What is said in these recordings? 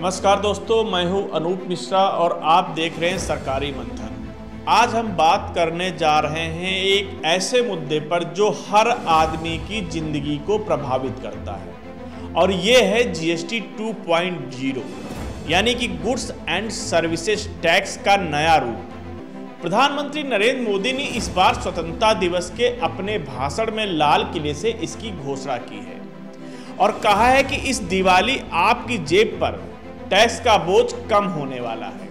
नमस्कार दोस्तों, मैं हूं अनूप मिश्रा और आप देख रहे हैं सरकारी मंथन। आज हम बात करने जा रहे हैं एक ऐसे मुद्दे पर जो हर आदमी की जिंदगी को प्रभावित करता है और ये है जीएसटी 2.0 यानी कि गुड्स एंड सर्विसेज टैक्स का नया रूप। प्रधानमंत्री नरेंद्र मोदी ने इस बार स्वतंत्रता दिवस के अपने भाषण में लाल किले से इसकी घोषणा की है और कहा है कि इस दिवाली आपकी जेब पर टैक्स का बोझ कम होने वाला है।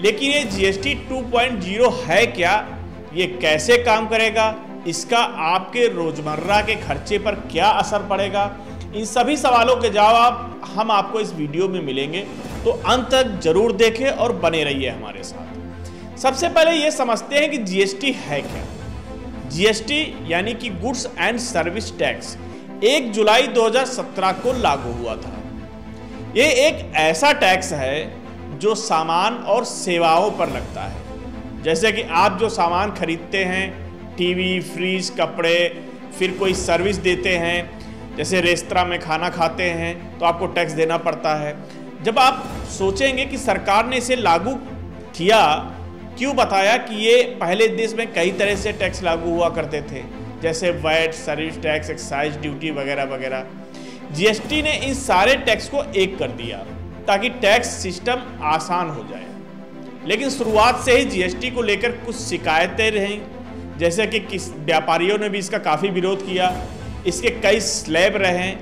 लेकिन ये जीएसटी 2.0 है क्या, ये कैसे काम करेगा, इसका आपके रोजमर्रा के खर्चे पर क्या असर पड़ेगा, इन सभी सवालों के जवाब हम आपको इस वीडियो में मिलेंगे, तो अंत तक जरूर देखें और बने रहिए हमारे साथ। सबसे पहले ये समझते हैं कि जीएसटी है क्या। जीएसटी यानी कि गुड्स एंड सर्विस टैक्स 1 जुलाई 2017 को लागू हुआ था। ये एक ऐसा टैक्स है जो सामान और सेवाओं पर लगता है। जैसे कि आप जो सामान खरीदते हैं, टीवी, फ्रिज, कपड़े, फिर कोई सर्विस देते हैं, जैसे रेस्तरां में खाना खाते हैं तो आपको टैक्स देना पड़ता है। जब आप सोचेंगे कि सरकार ने इसे लागू किया, क्यों बताया कि ये पहले देश में कई तरह से टैक्स लागू हुआ करते थे, जैसे VAT, service tax, excise duty वगैरह वगैरह। जीएसटी ने इन सारे टैक्स को एक कर दिया ताकि टैक्स सिस्टम आसान हो जाए। लेकिन शुरुआत से ही जीएसटी को लेकर कुछ शिकायतें रहीं, जैसे कि किस व्यापारियों ने भी इसका काफ़ी विरोध किया, इसके कई स्लैब रहे,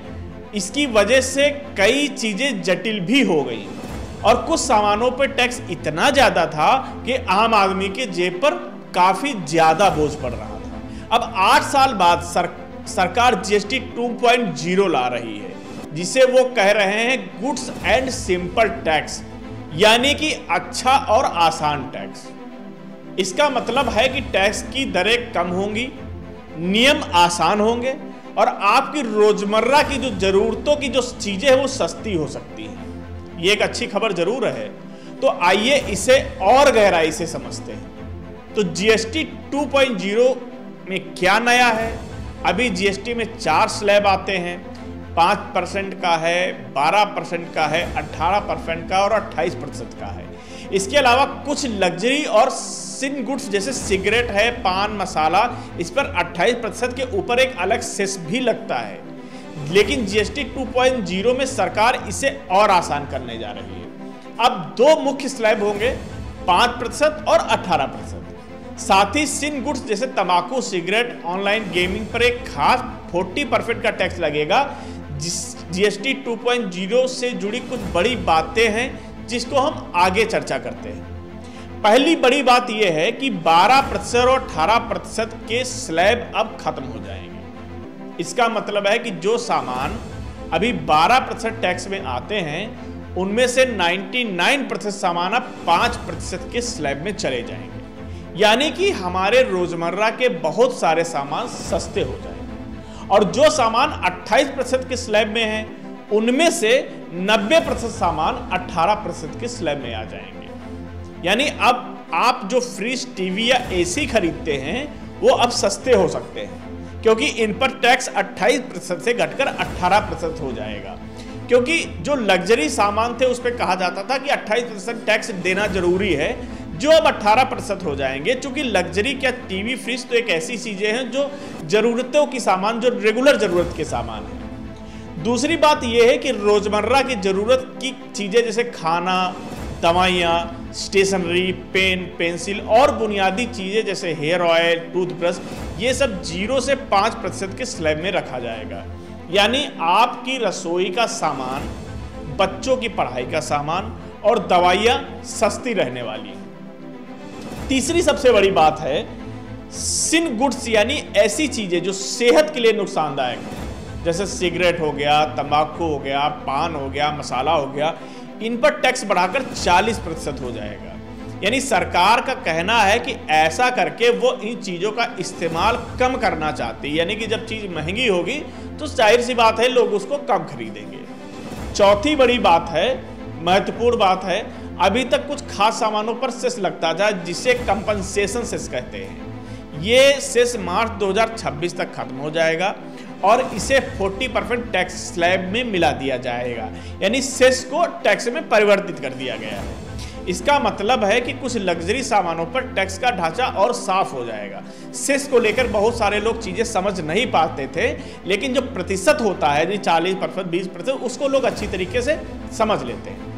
इसकी वजह से कई चीज़ें जटिल भी हो गई और कुछ सामानों पर टैक्स इतना ज़्यादा था कि आम आदमी के जेब पर काफ़ी ज़्यादा बोझ पड़ रहा था। अब 8 साल बाद सरकार जीएसटी 2.0 ला रही है, जिसे वो कह रहे हैं गुड्स एंड सिंपल टैक्स, यानी कि अच्छा और आसान टैक्स। इसका मतलब है कि टैक्स की दरें कम होंगी, नियम आसान होंगे और आपकी रोजमर्रा की जो जरूरतों की जो चीजें हैं वो सस्ती हो सकती हैं। ये एक अच्छी खबर जरूर है। तो आइए इसे और गहराई से समझते हैं। तो जीएसटी 2.0 में क्या नया है। अभी जीएसटी में 4 स्लैब आते हैं, 5% का है, 12% का है, 18% का और 28% का है। इसके अलावा कुछ लग्जरी और सिन गुड्स जैसे सिगरेट है, पान मसाला, इस पर 28% के ऊपर एक अलग सेस भी लगता है। लेकिन जीएसटी 2.0 में सरकार इसे और आसान करने जा रही है। अब 2 मुख्य स्लैब होंगे, 5% और 18%। साथ ही सिन गुड्स जैसे तंबाकू, सिगरेट, ऑनलाइन गेमिंग पर एक खास 40% का टैक्स लगेगा। जीएसटी 2.0 से जुड़ी कुछ बड़ी बातें हैं जिसको हम आगे चर्चा करते हैं। पहली बड़ी बात यह है कि 12% और 18% के स्लैब अब खत्म हो जाएंगे। इसका मतलब है कि जो सामान अभी 12% टैक्स में आते हैं, उनमें से 99% सामान अब 5% के स्लैब में चले जाएंगे, यानी कि हमारे रोजमर्रा के बहुत सारे सामान सस्ते हो जाएंगे। और जो सामान 28% के स्लैब में हैं, उनमें से 90% सामान 18% के स्लैब में आ जाएंगे। यानी अब आप जो फ्रिज, टीवी या एसी खरीदते हैं वो अब सस्ते हो सकते हैं, क्योंकि इन पर टैक्स 28% से घटकर 18% हो जाएगा। क्योंकि जो लग्जरी सामान थे उस पर कहा जाता था कि 28% टैक्स देना जरूरी है, जो अब 18% हो जाएंगे। चूंकि लग्जरी क्या, टीवी, फ्रिज तो एक ऐसी चीजें हैं जो जरूरतों की सामान, जो रेगुलर जरूरत के सामान है। दूसरी बात यह है कि रोजमर्रा की जरूरत की चीजें जैसे खाना, दवाइयाँ, स्टेशनरी, पेन, पेंसिल और बुनियादी चीजें जैसे हेयर ऑयल, टूथब्रश, ये सब 0 से 5% के स्लैब में रखा जाएगा। यानी आपकी रसोई का सामान, बच्चों की पढ़ाई का सामान और दवाइयाँ सस्ती रहने वाली हैं। तीसरी सबसे बड़ी बात है सिन गुड्स, यानी ऐसी चीजें जो सेहत के लिए नुकसानदायक हैं, जैसे सिगरेट हो गया, तंबाकू हो गया, पान हो गया, मसाला हो गया, इन पर टैक्स बढ़ाकर 40% हो जाएगा। यानी सरकार का कहना है कि ऐसा करके वो इन चीज़ों का इस्तेमाल कम करना चाहती है, यानी कि जब चीज़ महंगी होगी तो जाहिर सी बात है लोग उसको कम खरीदेंगे। चौथी बड़ी बात है, महत्वपूर्ण बात है, अभी तक कुछ खास सामानों पर सेस लगता था जिसे कंपनसेशन सेस कहते हैं। ये सेस मार्च 2026 तक खत्म हो जाएगा और इसे 40% टैक्स स्लैब में मिला दिया जाएगा, यानी सेस को टैक्स में परिवर्तित कर दिया गया है। इसका मतलब है कि कुछ लग्जरी सामानों पर टैक्स का ढांचा और साफ हो जाएगा। सेस को लेकर बहुत सारे लोग चीजें समझ नहीं पाते थे, लेकिन जो प्रतिशत होता है 40%, 20%, उसको लोग अच्छी तरीके से समझ लेते हैं।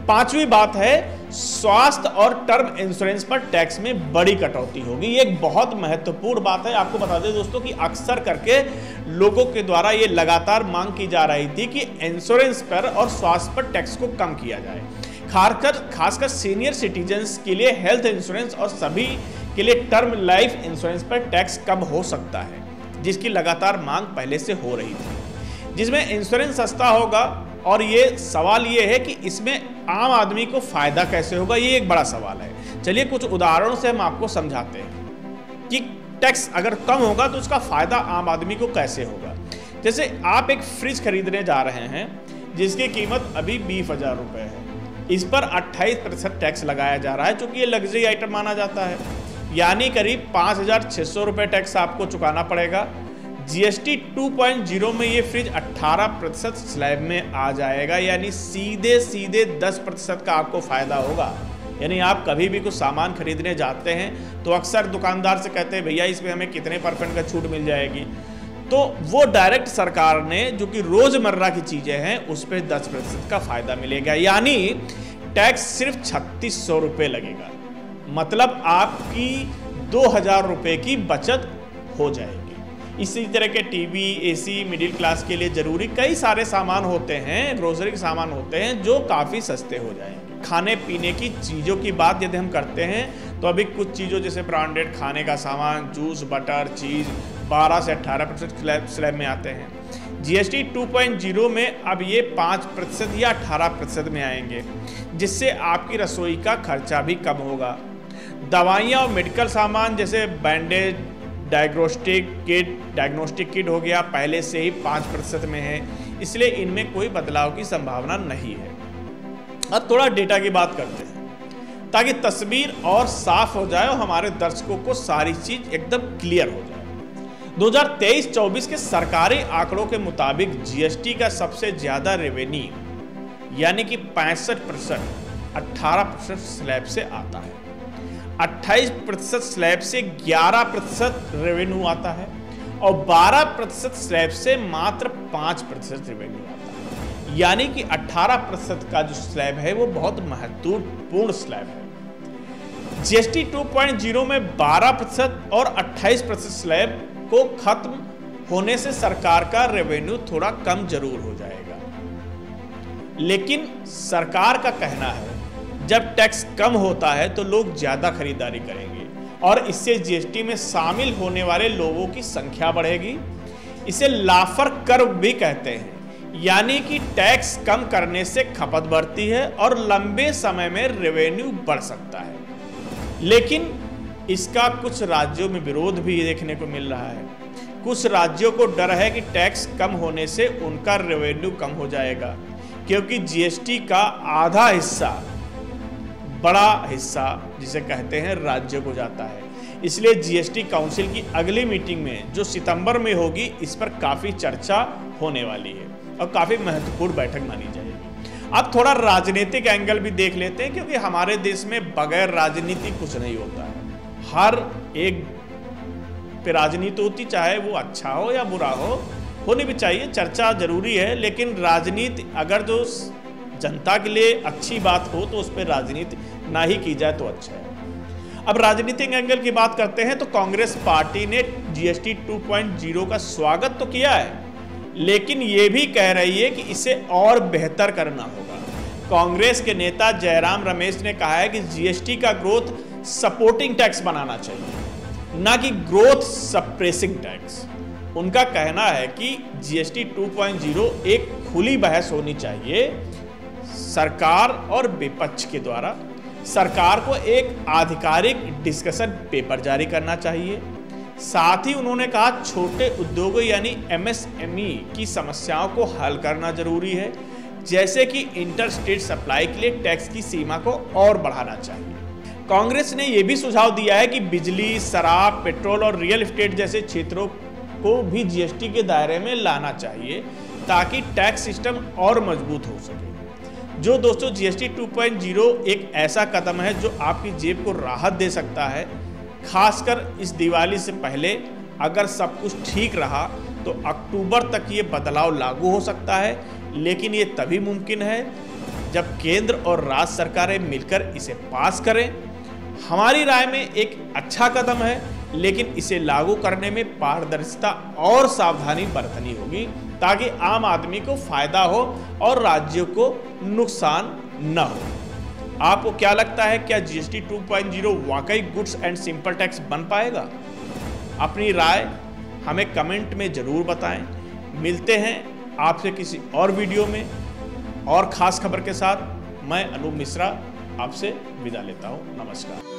पांचवी बात है, स्वास्थ्य और टर्म इंश्योरेंस पर टैक्स में बड़ी कटौती होगी। ये एक बहुत महत्वपूर्ण बात है। आपको बता दें दोस्तों कि अक्सर करके लोगों के द्वारा ये लगातार मांग की जा रही थी कि इंश्योरेंस पर और स्वास्थ्य पर टैक्स को कम किया जाए। खासकर सीनियर सिटीजन्स के लिए हेल्थ इंश्योरेंस और सभी के लिए टर्म लाइफ इंश्योरेंस पर टैक्स कम हो सकता है, जिसकी लगातार मांग पहले से हो रही थी, जिसमें इंश्योरेंस सस्ता होगा। और ये सवाल ये है कि इसमें आम आदमी को फायदा कैसे होगा, ये एक बड़ा सवाल है। चलिए कुछ उदाहरणों से हम आपको समझाते हैं कि टैक्स अगर कम होगा तो उसका फायदा आम आदमी को कैसे होगा। जैसे आप एक फ्रिज खरीदने जा रहे हैं जिसकी कीमत अभी 20,000 रुपये है। इस पर 28% टैक्स लगाया जा रहा है, चूंकि ये लग्जरी आइटम माना जाता है, यानी करीब 5,600 रुपये टैक्स आपको चुकाना पड़ेगा। जीएसटी 2.0 में ये फ्रिज 18% स्लैब में आ जाएगा, यानी सीधे 10% का आपको फायदा होगा। यानी आप कभी भी कुछ सामान खरीदने जाते हैं तो अक्सर दुकानदार से कहते हैं भैया इसमें हमें कितने % का छूट मिल जाएगी, तो वो डायरेक्ट सरकार ने जो कि रोजमर्रा की चीजें हैं उस पर 10% का फायदा मिलेगा, यानी टैक्स सिर्फ 3600 रुपये लगेगा। मतलब आपकी 2000 रुपये की बचत हो जाएगी। इसी तरह के टीवी, एसी मिडिल क्लास के लिए जरूरी कई सारे सामान होते हैं, ग्रोसरी के सामान होते हैं जो काफ़ी सस्ते हो जाएंगे। खाने पीने की चीज़ों की बात यदि हम करते हैं तो अभी कुछ चीज़ों जैसे ब्रांडेड खाने का सामान, जूस, बटर, चीज़ 12 से 18% स्लैब में आते हैं। जीएसटी 2.0 में अब ये 5% या 18% में आएंगे, जिससे आपकी रसोई का खर्चा भी कम होगा। दवाइयाँ और मेडिकल सामान जैसे बैंडेज, डायग्नोस्टिक किट हो गया, पहले से ही 5% में है, इसलिए इनमें कोई बदलाव की संभावना नहीं है। अब थोड़ा डेटा की बात करते हैं ताकि तस्वीर और साफ हो जाए और हमारे दर्शकों को सारी चीज एकदम क्लियर हो जाए। 2023-24 के सरकारी आंकड़ों के मुताबिक जीएसटी का सबसे ज्यादा रेवेन्यू यानी कि 65% 18% स्लैब से आता है। 28% स्लैब से 11% रेवेन्यू आता है और 12% स्लैब से मात्र 5% रेवेन्यू आता है, यानी कि 18% का जो स्लैब है वो बहुत महत्वपूर्ण स्लैब है। जीएसटी 2.0 में 12% और 28% स्लैब को खत्म होने से सरकार का रेवेन्यू थोड़ा कम जरूर हो जाएगा, लेकिन सरकार का कहना है जब टैक्स कम होता है तो लोग ज्यादा खरीदारी करेंगे और इससे जीएसटी में शामिल होने वाले लोगों की संख्या बढ़ेगी। इसे लाफर कर भी कहते हैं, यानी कि टैक्स कम करने से खपत बढ़ती है और लंबे समय में रेवेन्यू बढ़ सकता है। लेकिन इसका कुछ राज्यों में विरोध भी देखने को मिल रहा है। कुछ राज्यों को डर है कि टैक्स कम होने से उनका रेवेन्यू कम हो जाएगा, क्योंकि जीएसटी का आधा हिस्सा, बड़ा हिस्सा जिसे कहते हैं, राज्य को जाता है। इसलिए जीएसटी काउंसिल की अगली मीटिंग में जो सितंबर में होगी इस पर काफ़ी चर्चा होने वाली है और काफ़ी महत्वपूर्ण बैठक मानी जाएगी। अब थोड़ा राजनीतिक एंगल भी देख लेते हैं, क्योंकि हमारे देश में बगैर राजनीति कुछ नहीं होता है। हर एक पे राजनीति होती, चाहे वो अच्छा हो या बुरा हो, होनी भी चाहिए, चर्चा जरूरी है, लेकिन राजनीति अगर जो जनता के लिए अच्छी बात हो तो उस पर राजनीति ना ही की जाए तो अच्छा है। अब राजनीतिक एंगल की बात करते हैं तो कांग्रेस पार्टी ने जीएसटी 2.0 का स्वागत तो किया है, लेकिन ये भी कह रही है कि इसे और बेहतर करना होगा। कांग्रेस के नेता जयराम रमेश ने कहा है कि जीएसटी का ग्रोथ सपोर्टिंग टैक्स बनाना चाहिए, ना कि ग्रोथ सप्रेसिंग टैक्स। उनका कहना है कि जीएसटी 2.0 एक खुली बहस होनी चाहिए सरकार और विपक्ष के द्वारा। सरकार को एक आधिकारिक डिस्कशन पेपर जारी करना चाहिए। साथ ही उन्होंने कहा छोटे उद्योगों यानी एमएसएमई की समस्याओं को हल करना जरूरी है, जैसे कि इंटर स्टेट सप्लाई के लिए टैक्स की सीमा को और बढ़ाना चाहिए। कांग्रेस ने यह भी सुझाव दिया है कि बिजली, शराब, पेट्रोल और रियल एस्टेट जैसे क्षेत्रों को भी जीएसटी के दायरे में लाना चाहिए ताकि टैक्स सिस्टम और मजबूत हो सके। जो दोस्तों जीएसटी 2.0 एक ऐसा कदम है जो आपकी जेब को राहत दे सकता है। खासकर इस दिवाली से पहले अगर सब कुछ ठीक रहा तो अक्टूबर तक ये बदलाव लागू हो सकता है, लेकिन ये तभी मुमकिन है जब केंद्र और राज्य सरकारें मिलकर इसे पास करें। हमारी राय में एक अच्छा कदम है, लेकिन इसे लागू करने में पारदर्शिता और सावधानी बरतनी होगी ताकि आम आदमी को फायदा हो और राज्यों को नुकसान न हो। आपको क्या लगता है, क्या जीएसटी 2.0 वाकई गुड्स एंड सिंपल टैक्स बन पाएगा? अपनी राय हमें कमेंट में जरूर बताएं। मिलते हैं आपसे किसी और वीडियो में और खास खबर के साथ। मैं अनूप मिश्रा आपसे विदा लेता हूं। नमस्कार।